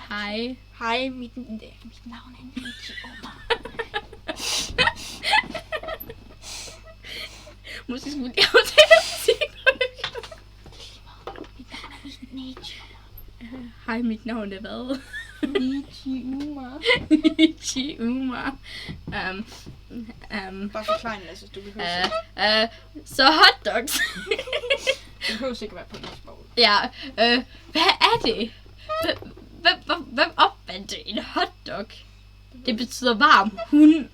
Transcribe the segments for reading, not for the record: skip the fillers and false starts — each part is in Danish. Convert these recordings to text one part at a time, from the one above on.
Hej. Hej, mit navn er Nietzsche Omar. Måske skulle jeg jo til at sige Nietzsche. hej, mit navn er hvad? Nietzsche Omar. Nietzsche Omar. Bare forklar en masse, du behøver Så hotdogs. Du behøver ikke være på noget sprog. Ja, hvad er det? Hvem opfandt en hotdog? Det betyder varm hund.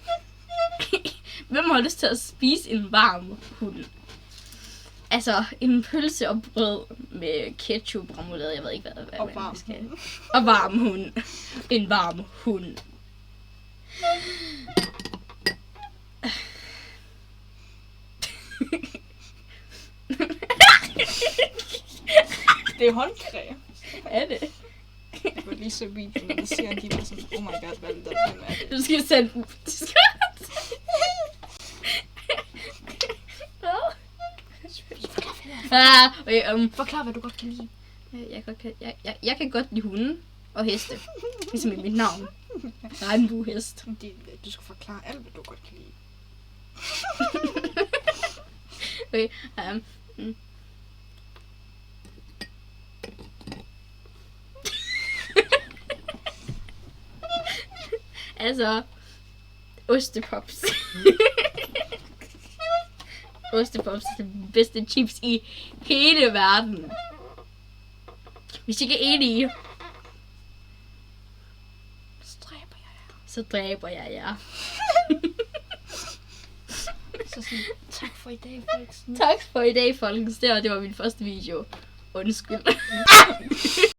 Hvem har lyst til at spise en varm hund? Altså, en pølse og brød med ketchup, remoulade, jeg ved ikke, hvad Og man varm skal. hund. Og varm hund. En varm hund. Det er håndcreme. Er det? Jeg vil lige se videoen, og der siger de bare sådan, oh my god, hvad er det der? Hvem er det? Du skal sende den. Forklar, hvad du godt kan lide. Jeg kan godt lide hunde og heste. Ligesom i mit navn. Regnbuehest. Du skal forklare alt, hvad du godt kan lide. Okay, altså, ostepops. Ostepops er de bedste chips i hele verden. Hvis I ikke er enige, så dræber jeg jer. Så sig tak for i dag, folks. Tak for i dag, folkens. Det var min første video. Undskyld.